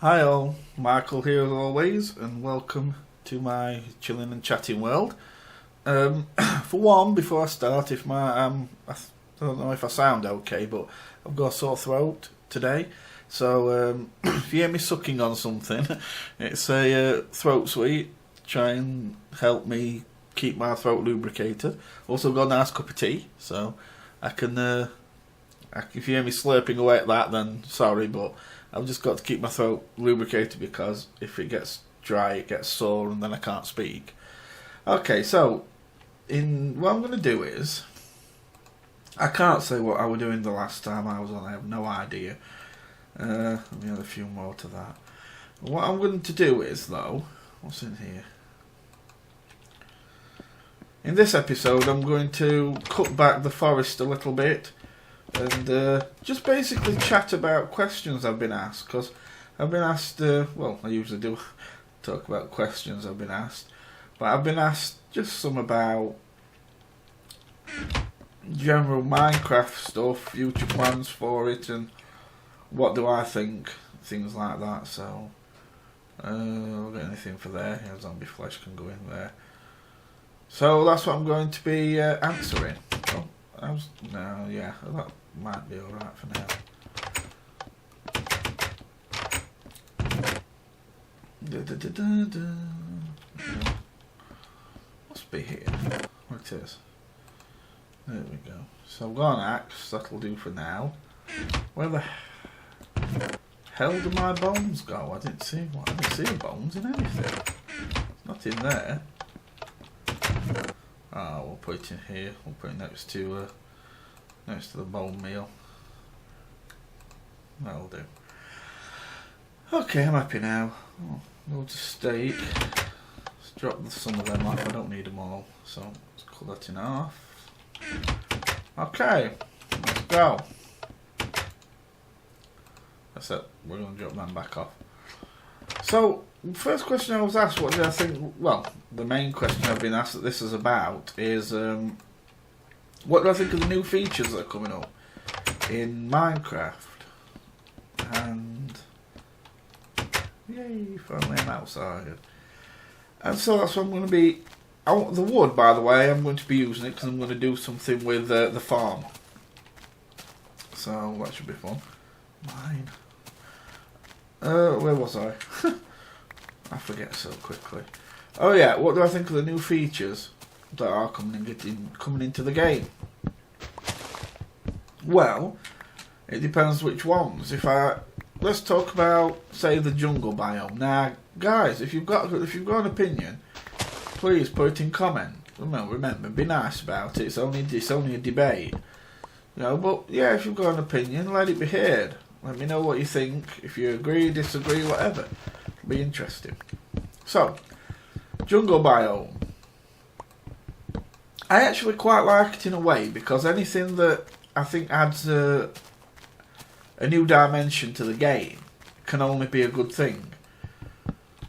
Hi all, Michael here as always, and welcome to my Chillin and Chattin world. For one, before I start, I don't know if I sound okay, but I've got a sore throat today, so if you hear me sucking on something, it's a throat sweet. Try and help me keep my throat lubricated. Also got a nice cup of tea, so I can. If you hear me slurping away at that, then sorry, but I've just got to keep my throat lubricated because if it gets dry, it gets sore, and then I can't speak. Okay, so what I'm going to do is, I can't say what I was doing the last time I was on. I have no idea. Let me add a few more to that. What I'm going to do is, though, what's in here? In this episode, I'm going to cut back the forest a little bit and just basically chat about questions I've been asked, because I've been asked, well, I usually do talk about questions I've been asked, but I've been asked just some about general Minecraft stuff, future plans for it, and what do I think, things like that. So I'll get anything for there. Yeah, zombie flesh can go in there. So that's what I'm going to be answering. Oh, yeah, that might be alright for now. Must be here. What it is. There we go. So I've got an axe, that'll do for now. Where the hell do my bones go? I didn't see bones in anything. It's not in there. Oh, we'll put it in here. We'll put it next to the bone meal. That'll do. Okay, I'm happy now. Oh, loads of steak. Let's drop some of them off. I don't need them all. So let's cut that in half. Okay, let's go. That's it. We're going to drop them back off. So, first question I was asked, what did I think? Well, the main question I've been asked that this is about is, what do I think of the new features that are coming up in Minecraft? And yay, finally I'm outside. And so that's what I'm going to be. The wood, by the way, I'm going to be using it because I'm going to do something with the farm. So that should be fun. Mine. Where was I? I forget so quickly. Oh yeah, what do I think of the new features that are coming into the game? Well, it depends which ones. Let's talk about, say, the jungle biome. Now, guys, if you've got an opinion, please put it in comment. Remember, be nice about it. It's only a debate, But yeah, if you've got an opinion, let it be heard. Let me know what you think. If you agree, disagree, whatever. It'll be interesting. So, jungle biome. I actually quite like it in a way, because anything that I think adds a new dimension to the game can only be a good thing.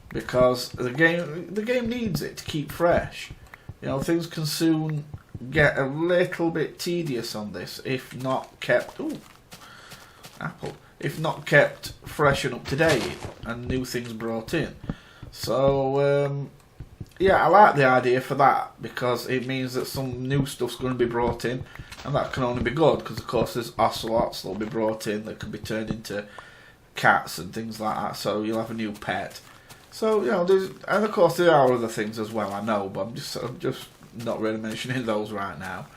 Because the game needs it to keep fresh. Things can soon get a little bit tedious on this if not kept. Ooh, apple. If not kept fresh and up to date and new things brought in. So, yeah, I like the idea for that, because it means that some new stuff's going to be brought in, and that can only be good, because of course there's ocelots that'll be brought in that can be turned into cats and things like that, so you'll have a new pet. So, and of course there are other things as well, I know, but I'm just not really mentioning those right now.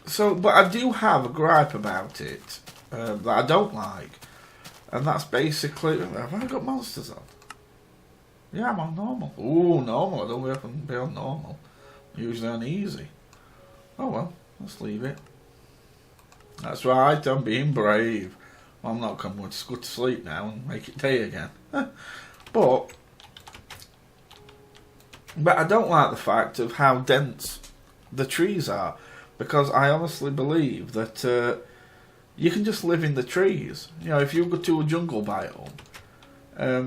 So, but I do have a gripe about it that I don't like, and that's basically, have I got monsters on? Yeah, I'm on normal. Ooh, normal. I don't often be on normal. I'm usually on easy. Oh well, let's leave it. That's right, I'm being brave. Well, I'm not going to go to sleep now and make it day again. But I don't like the fact of how dense the trees are. Because I honestly believe that you can just live in the trees. If you go to a jungle biome,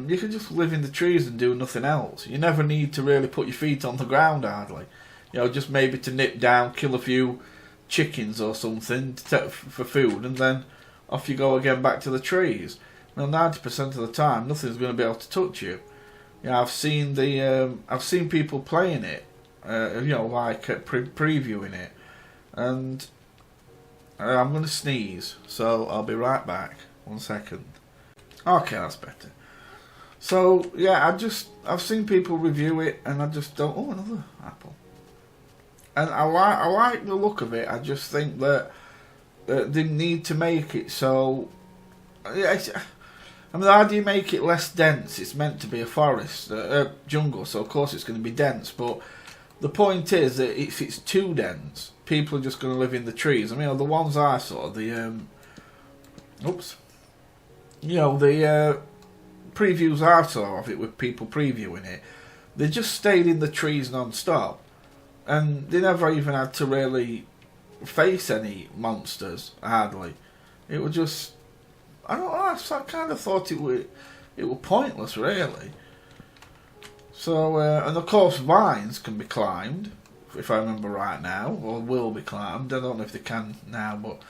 you can just live in the trees and do nothing else. You never need to really put your feet on the ground hardly. Just maybe to nip down, kill a few chickens or something for food, and then off you go again back to the trees. Now 90% of the time, nothing's going to be able to touch you. Yeah, I've seen people playing it, like previewing it, and I'm going to sneeze, so I'll be right back. 1 second. Okay, that's better. So yeah, I've seen people review it, and I just don't. Oh, another apple. And I like the look of it. I just think that they need to make it so. I mean, how do you make it less dense? It's meant to be a forest, jungle, so of course it's going to be dense. But the point is that if it's too dense, people are just going to live in the trees. I mean, the ones I saw, the previews I saw of it with people previewing it, they just stayed in the trees non-stop, and they never even had to really face any monsters, hardly. It was just, I don't know, I kind of thought it was pointless, really. So, and of course vines can be climbed, if I remember right now, or will be climbed. I don't know if they can now, but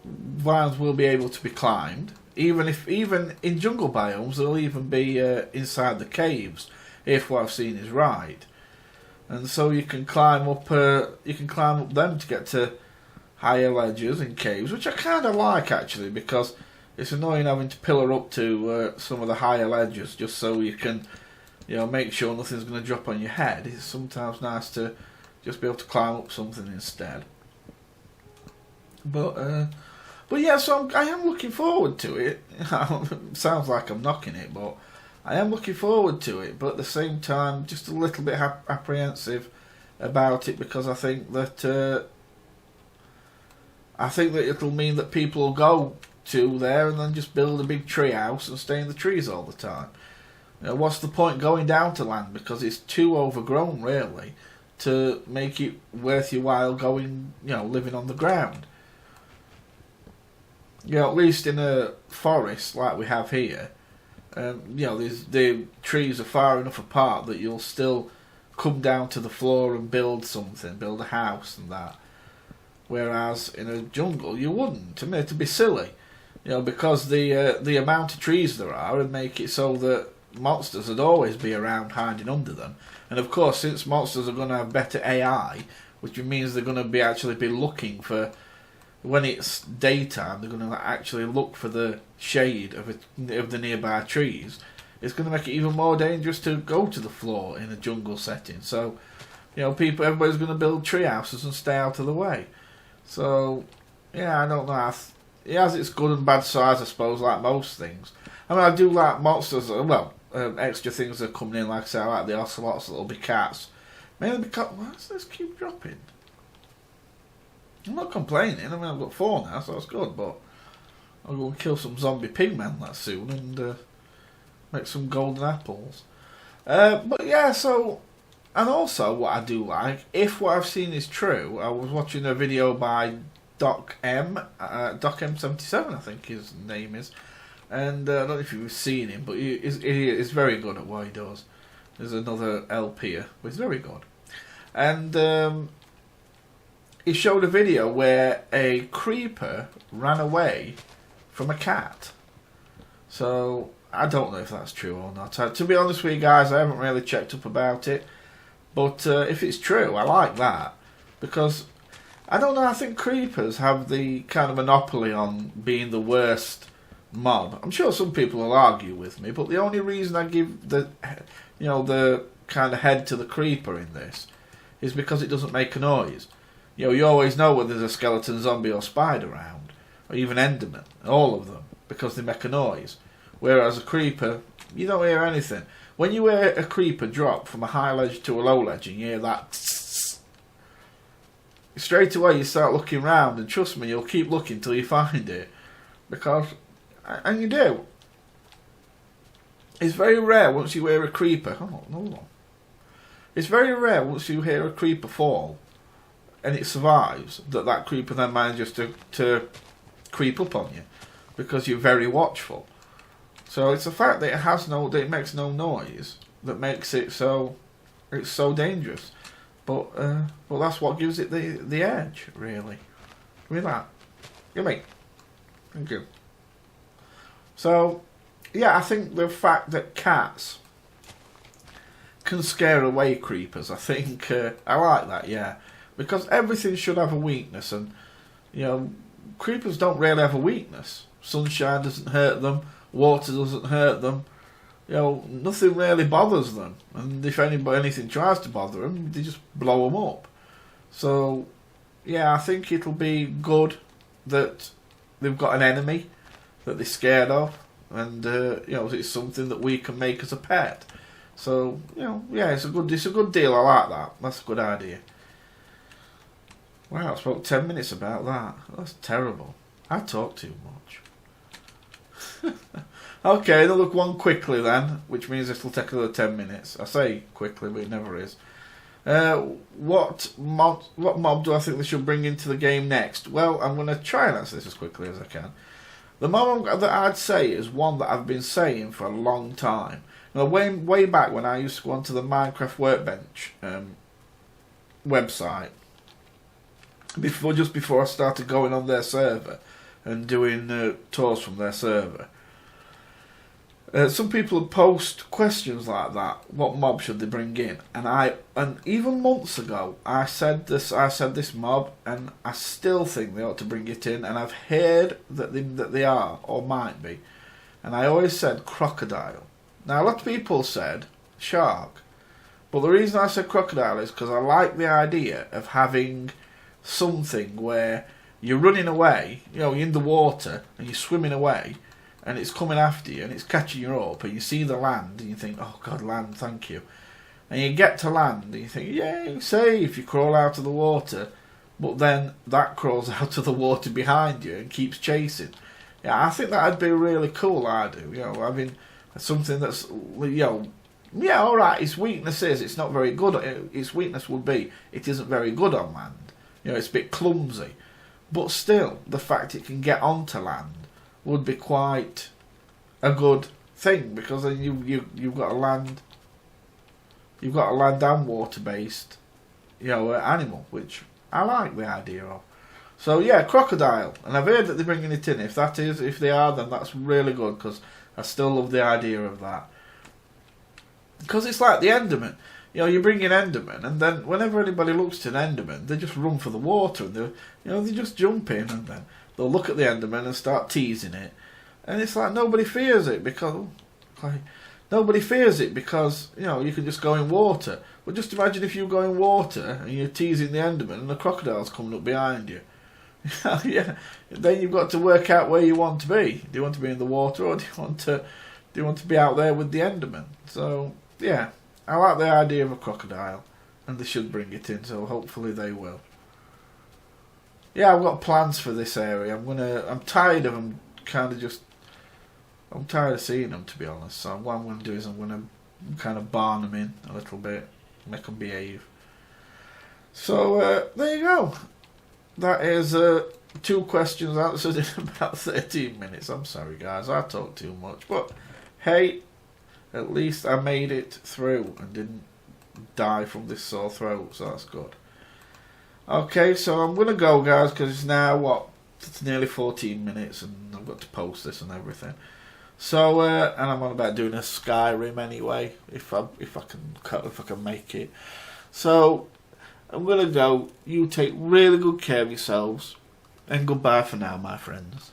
vines will be able to be climbed. Even in jungle biomes, they'll even be inside the caves, if what I've seen is right. And so you can climb up them to get to higher ledges in caves, which I kind of like actually, because it's annoying having to pillar up to some of the higher ledges just so you can, make sure nothing's going to drop on your head. It's sometimes nice to just be able to climb up something instead. But yeah, so I am looking forward to it. Sounds like I'm knocking it, but I am looking forward to it. But at the same time, just a little bit apprehensive about it, because I think that it'll mean that people will go to there and then just build a big tree house and stay in the trees all the time. What's the point going down to land, because it's too overgrown really to make it worth your while going, living on the ground. At least in a forest like we have here, the trees are far enough apart that you'll still come down to the floor and build a house and that. Whereas in a jungle you wouldn't. To me, it'd be silly, because the amount of trees there are would make it so that monsters would always be around hiding under them. And of course, since monsters are going to have better AI, which means they're going to be looking for, when it's daytime, they're going to actually look for the shade of the nearby trees. It's going to make it even more dangerous to go to the floor in a jungle setting. So, everybody's going to build tree houses and stay out of the way. So, yeah, I don't know. It has its good and bad sides, I suppose, like most things. I mean, I do like monsters, extra things that are coming in, like I say, I like the ocelots, that'll be cats. Mainly because, why does this keep dropping? I'm not complaining. I mean, I've got 4 now, so that's good, but I'll go and kill some zombie pigmen that soon and make some golden apples. But yeah, so, and also what I do like, if what I've seen is true, I was watching a video by Doc M77, I think his name is, and I don't know if you've seen him, but he is very good at what he does. There's another LP here, but he's very good. And he showed a video where a creeper ran away from a cat. So, I don't know if that's true or not. To be honest with you guys, I haven't really checked up about it. But if it's true, I like that. Because, I don't know, I think creepers have the kind of monopoly on being the worst mob. I'm sure some people will argue with me, but the only reason I give the kind of head to the creeper in this is because it doesn't make a noise. You always know when there's a skeleton, zombie or spider around, or even enderman, all of them, because they make a noise. Whereas a creeper, you don't hear anything. When you hear a creeper drop from a high ledge to a low ledge and you hear that, straight away you start looking round, and trust me, you'll keep looking till you find it. And you do. It's very rare once you hear a creeper. Oh, no. It's very rare once you hear a creeper fall and it survives, that creeper then manages to creep up on you, because you're very watchful. So it's the fact that it makes no noise that makes it so it's so dangerous. But that's what gives it the edge, really. Give me that. Give me. Thank you. So yeah, I think the fact that cats can scare away creepers, I think I like that, yeah. Because everything should have a weakness, and, you know, creepers don't really have a weakness. Sunshine doesn't hurt them, water doesn't hurt them, you know, nothing really bothers them. And if anything tries to bother them, they just blow them up. So, yeah, I think it'll be good that they've got an enemy that they're scared of, and you know, it's something that we can make as a pet. So, you know, yeah, it's a good deal. I like that. That's a good idea. Wow, I spoke 10 minutes about that. That's terrible. I talk too much. Okay, they'll look one quickly then, which means it'll take another 10 minutes. I say quickly, but it never is. What mob do I think they should bring into the game next? Well, I'm going to try and answer this as quickly as I can. The mob that I'd say is one that I've been saying for a long time. You know, way back when I used to go onto the Minecraft Workbench website, just before I started going on their server and doing tours from their server. Some people would post questions like that. What mob should they bring in? And even months ago, I said this mob, and I still think they ought to bring it in. And I've heard that they are or might be. And I always said crocodile. Now a lot of people said shark, but the reason I said crocodile is because I like the idea of having something where you're running away. You know, you're in the water and you're swimming away, and it's coming after you, and it's catching you up, and you see the land, and you think, oh God, land, thank you. And you get to land, and you think, yeah, safe, you crawl out of the water, but then that crawls out of the water behind you and keeps chasing. Yeah, I think that'd be really cool, I do, you know, having something that's, you know, yeah, alright, its weakness is, it's not very good, its weakness would be, it isn't very good on land. You know, it's a bit clumsy. But still, the fact it can get onto land would be quite a good thing, because then you've got a land and water based, you know, animal, which I like the idea of. So yeah, crocodile, and I've heard that they're bringing it in. If they are, then that's really good, because I still love the idea of that. Because it's like the Enderman. You know, you bring in Enderman, and then whenever anybody looks to an Enderman, they just run for the water, and they just jump in, and then they'll look at the Enderman and start teasing it, and it's like nobody fears it because you know, you can just go in water. But just imagine if you go in water and you're teasing the Enderman and the crocodile's coming up behind you. Yeah, then you've got to work out where you want to be. Do you want to be in the water, or do you want to be out there with the Enderman? So yeah, I like the idea of a crocodile, and they should bring it in. So hopefully they will. Yeah, I've got plans for this area. I'm tired of them. I'm tired of seeing them, to be honest. So what I'm going to do is I'm going to kind of barn them in a little bit, make them behave. So there you go. That is 2 questions answered in about 13 minutes. I'm sorry, guys, I talk too much, but hey, at least I made it through and didn't die from this sore throat, so that's good. Okay, so I'm going to go, guys, because it's now, it's nearly 14 minutes, and I've got to post this and everything. So, and I'm on about doing a Skyrim anyway, if I can make it. So, I'm going to go. You take really good care of yourselves, and goodbye for now, my friends.